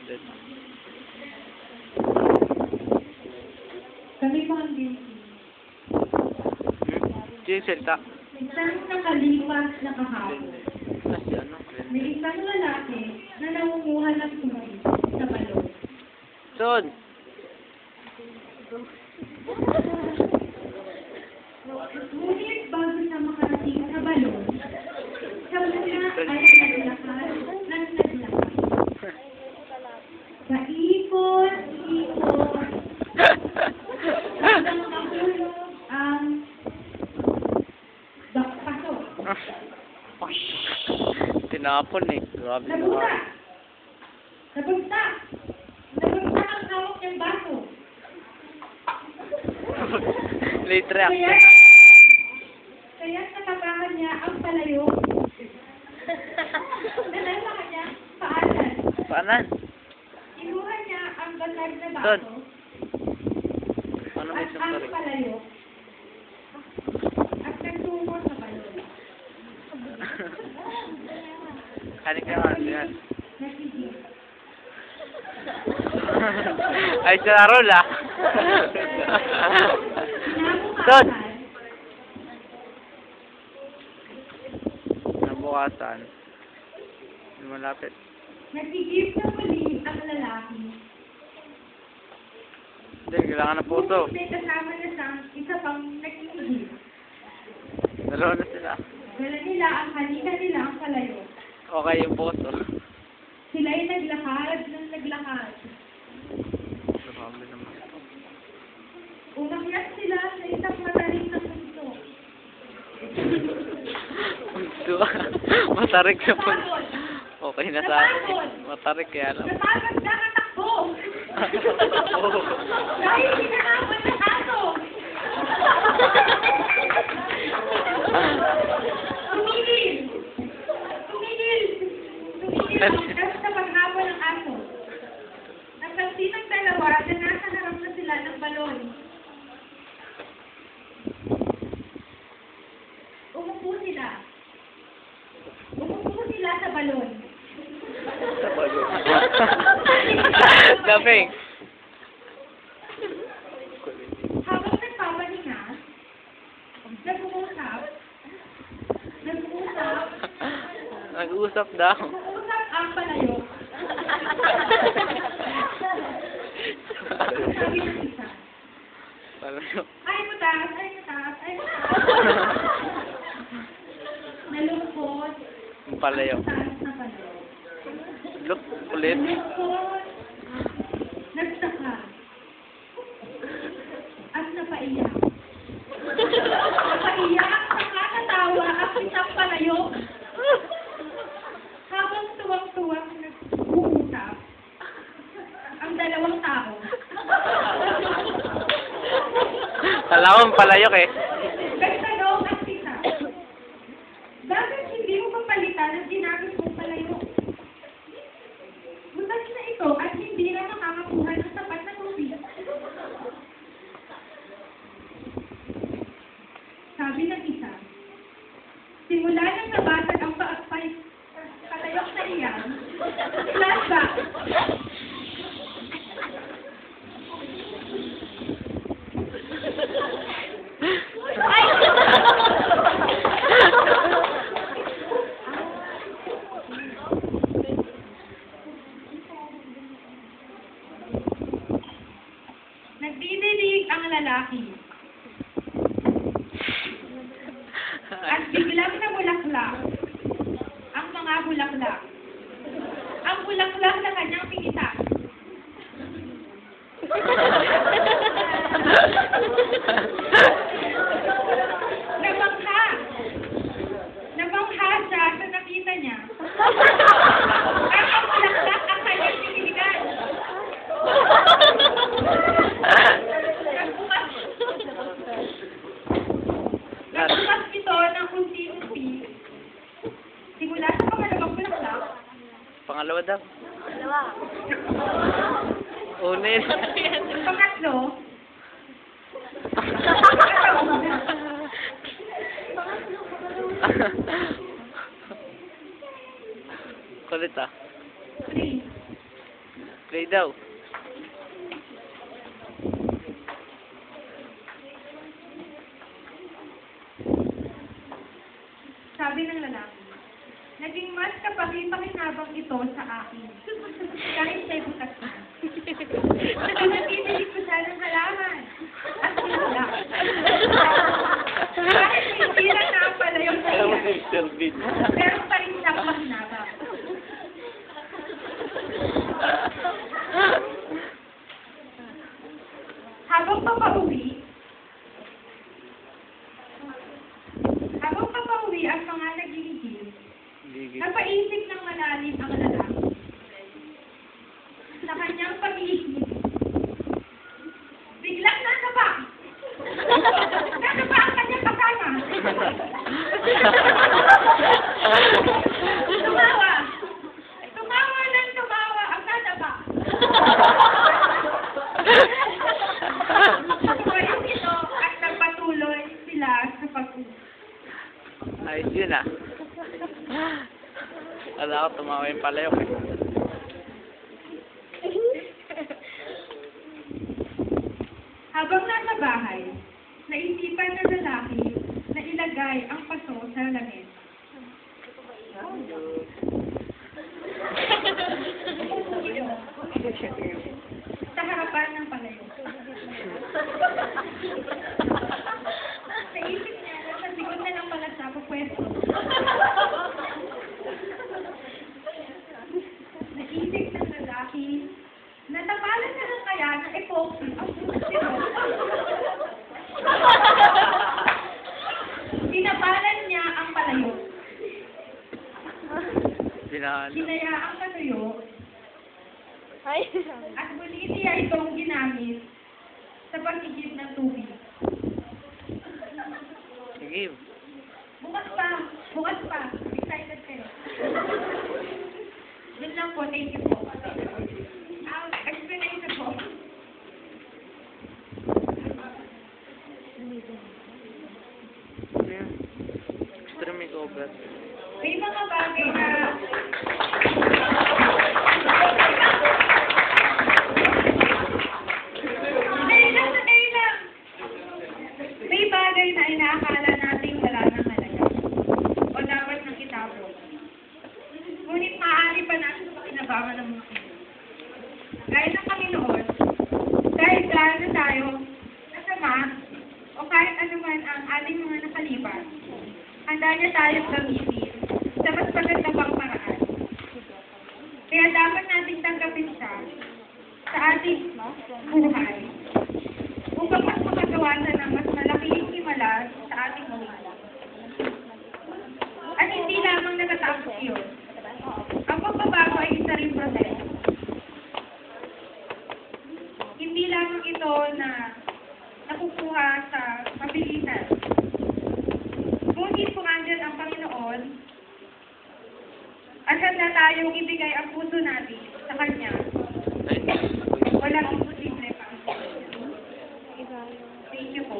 din. Kami mga baby. Yung salita. Isang nakalipas na kahapon. Kasi ano? May isang lalaki na nangunguha ng tubig sa balon. Son! Ngunit bago siya makarating sa balon, siya muna ay naglakad. Paikot-ikot, hanggang mahulog ang paso. Tinapon eh. Grabe Nabuta! naman. Nabuta! Nabuta ang hawak ng baso. Late reaction. Kaya natabangan niya ang palayo. Natabangan niya paanan. Paanan? Inuha niya ang basag na baso. Son. Ano may At isang ang tarik? palayo. At nagtungo sa balon. Kanin ka nga yan. Nasigil. Ay, sa roll ah. Son! Nabukasan. Malapit. Nasigil na muli ang lalaki. Hindi, kailangan ng puso. May kasama na siyang isa pang nagsigil. Dalawa na sila. Dala nila ang kanina nilang palayo. Okay yung puso. Sila ay naglakad ng naglakad. Grabe naman ito. Umakyat sila sa isang matarik na punto. Puso. Matarik sa puso. Okay na sa akin. Matarik kaya lang. Napagod na katakbo! Dahil hinahapon ng aso! Tumigil! Tumigil! Tumigil ang aso sa paghabol ng aso. Napansin ng dalawa na nasa harap na sila ng balon. Umupo sila. Umupo sila sa balon. Sa bago. Laping. Habang nagpapahinga, nag-uusap, Nag-uusap daw. nag-uusap ang palayo. Sabi ng isa, Palayo. ay mataas, ay mataas, ay mataas. Nalungkot, Ang palayo. taas na palayo. Look, ulit. Nalungkot, nagsaka, at napaiyak. Napaiyak, nakakatawa ang isang palayo. Habang tuwang-tuwang nag-uusap ang dalawang tao. Kala ko ang palayok eh. Nagtanong ang isa, bakit hindi mo papalitan ang ginamit mong palayo? Butas na ito at hindi na makakakuha ng sapat na tubig. Sabi ng isa, simula nang nabasag ang palayok na iyan, flashback. Nagdidilig ang lalaki. At biglang namulaklak ang mga bulaklak. Ang bulaklak na kanyang pingitan. Nabangha. Nabangha siya sa nakita niya. At ang bulaklak ang kanyang piniligan. Nagbukas ito ng unti-unti. Simula sa pangalawang bulaklak. Pangalawa daw. Dalawa. Unin. Pangatlo. Kulit ah. 3. Play daw. Sabi ng lalaki, naging mas kapaki-pakinabang ito sa akin. Kahit sa'y bukas na. Pinatinig ko siya ng halaman. At sinula. Kahit may sira na ang palayong sa Alam mo iya. si Mr. Bean. Pero pa rin siya pakinabang. Habang papauwi ang mga nagigigil, Gigil. napaisip ng malalim ang lalaki. Sa kanyang pag-iisip, biglang nasaba. Nasaba ang kanyang kasama. Tumawa. Tumawa ng tumawa ang nasaba. Tumayo ito at nagpatuloy sila sa pag-uwi. Ayos yun ah. Wala ko tumawa yung palayok eh. Habang nasa bahay, naisipan ng lalaki na ilagay ang paso sa langit. Sa harapan ng palayo. Naisip niya na sa likod na lang pala siya pupwesto. Naisip ng lalaki na tapalan na lang kaya ng epoxy ang sino. Pinapalan niya ang palayo. Hinaya ang patuyo at muli niya itong ginamit sa pagigib ng tubig. Sige. Bukas pa. Excited kayo. Yun lang po, thank you po. Explanation po. Extreme cobra. May mga bagay na Sandali lang. May bagay na inaakala nating wala nang halaga o dapat nang itapon. Ngunit maaari pa natin pakinabangan ng mga ito. Gaya ng Panginoon, kahit gaano tayo nasama o kahit anuman ang ating mga nakalipas, handa niya tayong gamitin sa mas maganda pang paraan. Kaya dapat nating tanggapin siya sa ating buhay upang mas makagawasan ng mas malaking himala sa ating buhay. At hindi lamang natatapos yun. Ang pagbabago ay isa ring proseso. Hindi lamang ito na nakukuha sa mabilisan. Ngunit kung andyan ang Panginoon, at handa tayong ibigay ang puso natin sa Kanya, walang imposible pa. Thank you po.